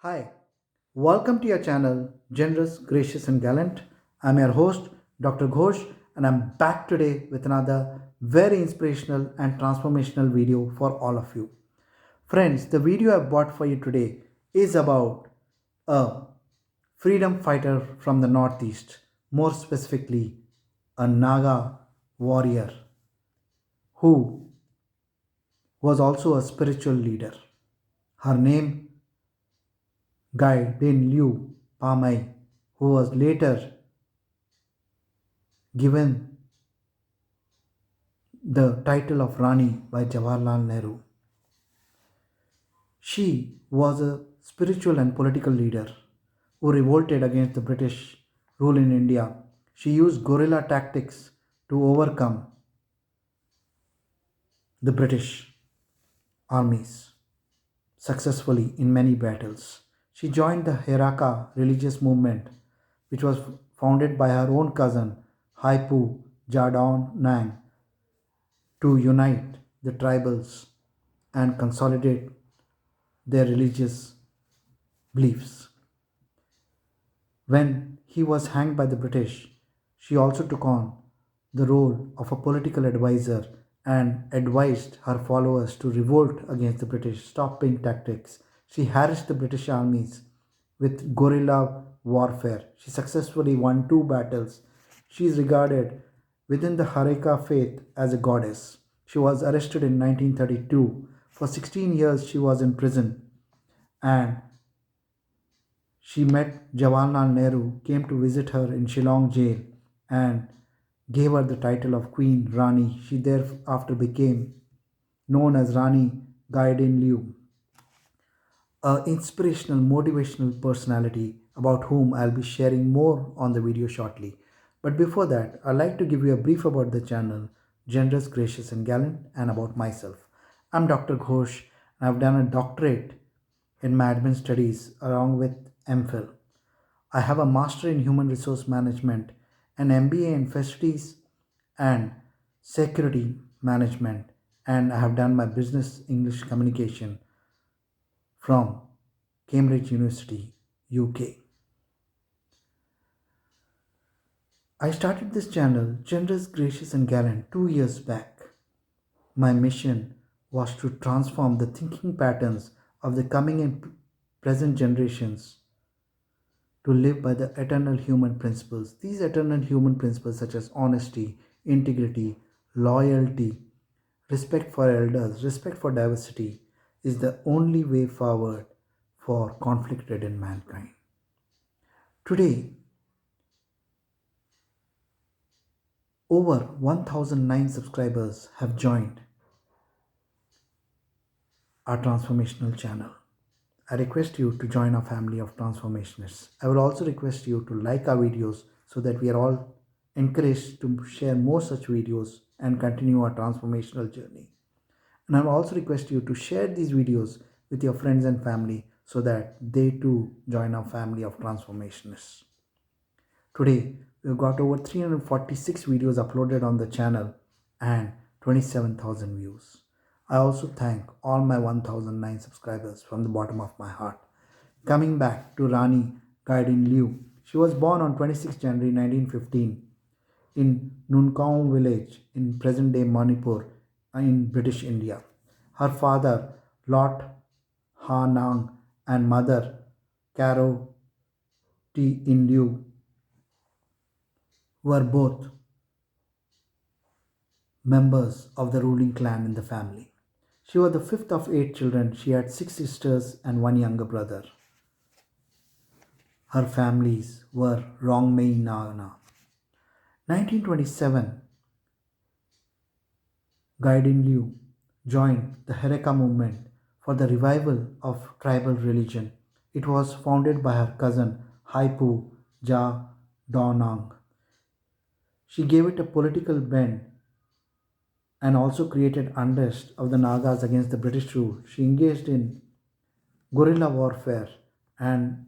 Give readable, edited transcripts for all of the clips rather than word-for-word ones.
Hi, welcome to your channel, Generous, Gracious, and Gallant. I'm your host, Dr. Ghosh, and I'm back today with another very inspirational and transformational video for all of you. Friends, the video I brought for you today is about a freedom fighter from the Northeast, more specifically, a Naga warrior who was also a spiritual leader. Her name Gaidinliu Pamai, who was later given the title of Rani by Jawaharlal Nehru. She was a spiritual and political leader who revolted against the British rule in India. She used guerrilla tactics to overcome the British armies successfully in many battles. She joined the Heraka religious movement, which was founded by her own cousin Haipou Jadonang to unite the tribals and consolidate their religious beliefs. When he was hanged by the British, she also took on the role of a political advisor and advised her followers to revolt against the British, stopping tactics. She harassed the British armies with guerrilla warfare. She successfully won two battles. She is regarded within the Hareka faith as a goddess. She was arrested in 1932. For 16 years, she was in prison and she met Jawaharlal Nehru, came to visit her in Shillong jail, and gave her the title of Queen Rani. She thereafter became known as Rani Gaidinliu, an inspirational, motivational personality about whom I'll be sharing more on the video shortly. But before that, I'd like to give you a brief about the channel, Generous, Gracious, and Gallant, and about myself. I'm Dr. Ghosh, and I've done a doctorate in management studies along with MPhil. I have a master in human resource management, an MBA in facilities and security management, and I have done my business English communication from Cambridge University, UK. I started this channel, Generous, Gracious, and Gallant, 2 years back. My mission was to transform the thinking patterns of the coming and present generations to live by the eternal human principles. These eternal human principles, such as honesty, integrity, loyalty, respect for elders, respect for diversity, is the only way forward for conflict ridden mankind. Today, over 1009 subscribers have joined our transformational channel. I request you to join our family of transformationists. I will also request you to like our videos so that we are all encouraged to share more such videos and continue our transformational journey. And I will also request you to share these videos with your friends and family so that they too join our family of transformationists. Today, we've got over 346 videos uploaded on the channel and 27,000 views. I also thank all my 1009 subscribers from the bottom of my heart. Coming back to Rani Gaidinliu, she was born on 26 January 1915 in Nunkaung village in present-day Manipur in British India. Her father, Lord Ha Nang, and mother, Caro T. Indu, were both members of the ruling clan in the family. She was the fifth of eight children. She had six sisters and one younger brother. Her families were Rongmei Naga. 1927, Gaidinliu joined the Hereka movement for the revival of tribal religion. It was founded by her cousin Haipou Jadonang. She gave it a political bent and also created unrest of the Nagas against the British rule. She engaged in guerrilla warfare and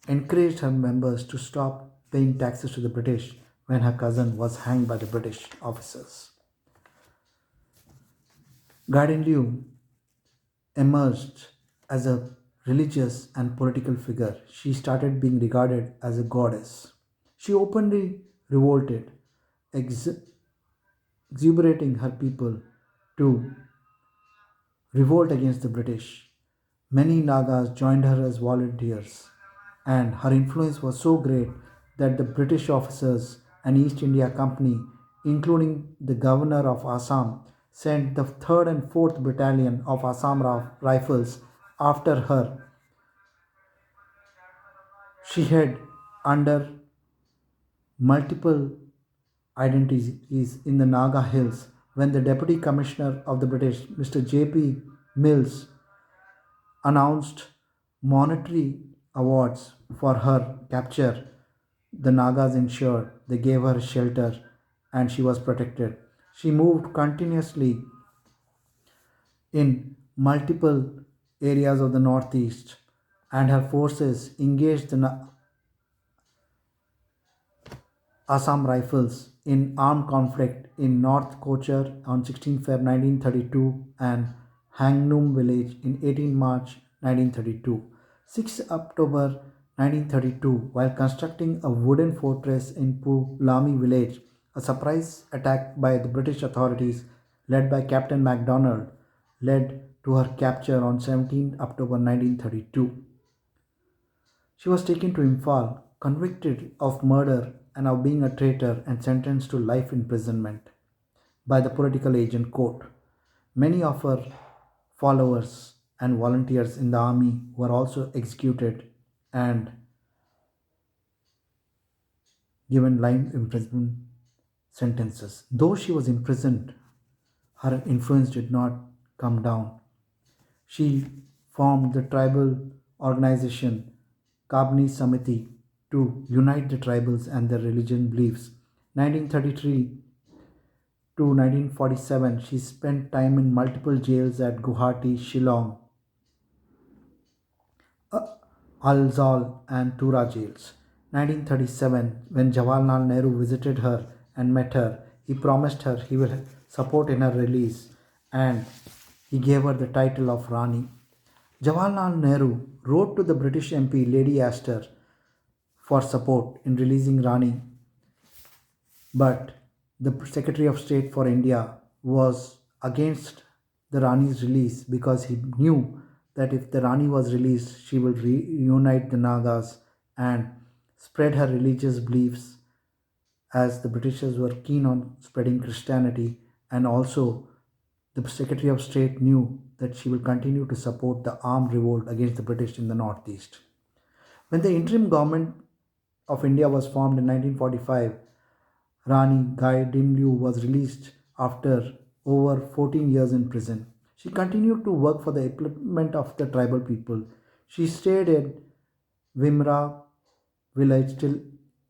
encouraged her members to stop paying taxes to the British when her cousin was hanged by the British officers. Gaidinliu emerged as a religious and political figure. She started being regarded as a goddess. She openly revolted, ex- exuberating her people to revolt against the British. Many Nagas joined her as volunteers, and her influence was so great that the British officers and East India Company, including the governor of Assam, sent the 3rd and 4th Battalion of Assam Rifles after her. She had under multiple identities in the Naga Hills when the Deputy Commissioner of the British, Mr. J.P. Mills, announced monetary awards for her capture. The Nagas ensured they gave her shelter and she was protected. She moved continuously in multiple areas of the northeast, and her forces engaged the Assam Rifles in armed conflict in North Kochar on 16 Feb 1932 and Hangnum village in 18 March 1932. 6 October 1932, while constructing a wooden fortress in Pulami village, a surprise attack by the British authorities led by Captain MacDonald led to her capture on 17 October 1932. She was taken to Imphal, convicted of murder and of being a traitor, and sentenced to life imprisonment by the political agent court. Many of her followers and volunteers in the army were also executed and given life imprisonment sentences. Though she was imprisoned, her influence did not come down. She formed the tribal organization Kabni Samiti to unite the tribals and their religion beliefs. 1933 to 1947, she spent time in multiple jails at Guwahati, Shillong, Alzal, and Tura jails. 1937, when Jawaharlal Nehru visited her and met her, he promised her he will support in her release, and he gave her the title of Rani. Jawaharlal Nehru wrote to the British MP Lady Astor for support in releasing Rani, but the Secretary of State for India was against the Rani's release because he knew that if the Rani was released, she will reunite the Nagas and spread her religious beliefs, as the Britishers were keen on spreading Christianity, and also the Secretary of State knew that she will continue to support the armed revolt against the British in the Northeast. When the interim government of India was formed in 1945, Rani Gaidinliu was released after over 14 years in prison. She continued to work for the upliftment of the tribal people. She stayed at Vimra village till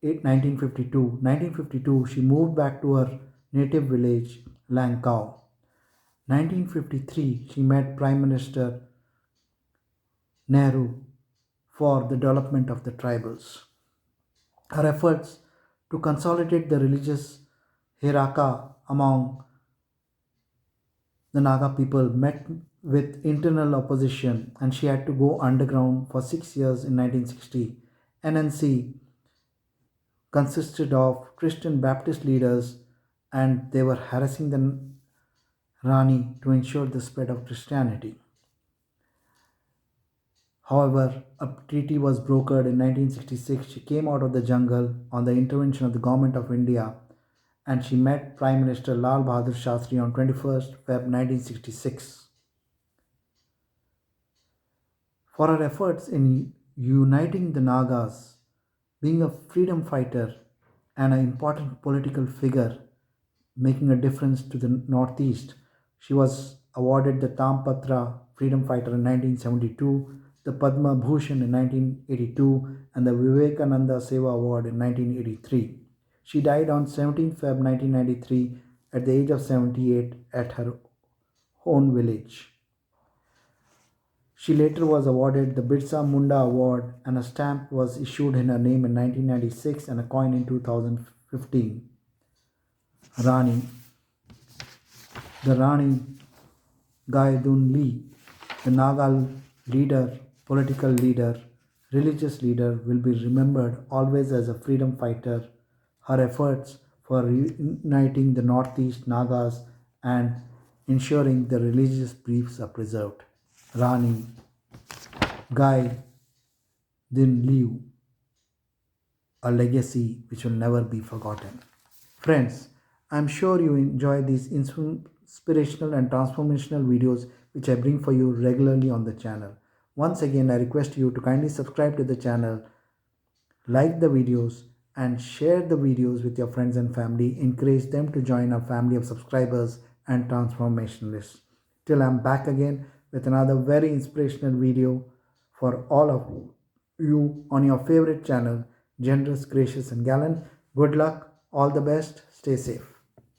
1952. 1952, she moved back to her native village, Langkau. 1953, she met Prime Minister Nehru for the development of the tribals. Her efforts to consolidate the religious hierarchy among the Naga people met with internal opposition, and she had to go underground for 6 years in 1960. NNC consisted of Christian Baptist leaders, and they were harassing the Rani to ensure the spread of Christianity. However, a treaty was brokered in 1966. She came out of the jungle on the intervention of the Government of India, and she met Prime Minister Lal Bahadur Shastri on 21st Feb 1966. For her efforts in uniting the Nagas, being a freedom fighter and an important political figure making a difference to the Northeast, she was awarded the Tampatra Freedom Fighter in 1972, the Padma Bhushan in 1982, and the Vivekananda Seva Award in 1983. She died on 17 Feb 1993 at the age of 78 at her own village. She later was awarded the Birsa Munda Award, and a stamp was issued in her name in 1996 and a coin in 2015. Rani. The Rani Gaidinliu, the Naga leader, political leader, religious leader, will be remembered always as a freedom fighter. Her efforts for reuniting the Northeast Nagas and ensuring the religious beliefs are preserved. Rani Gaidinliu, a legacy which will never be forgotten. Friends, I'm sure you enjoy these inspirational and transformational videos which I bring for you regularly on the channel. Once again, I request you to kindly subscribe to the channel, like the videos, and share the videos with your friends and family. Encourage them to join our family of subscribers and transformationalists. Till I'm back again with another very inspirational video for all of you on your favorite channel, Generous, Gracious, and Gallant. Good luck, all the best, stay safe.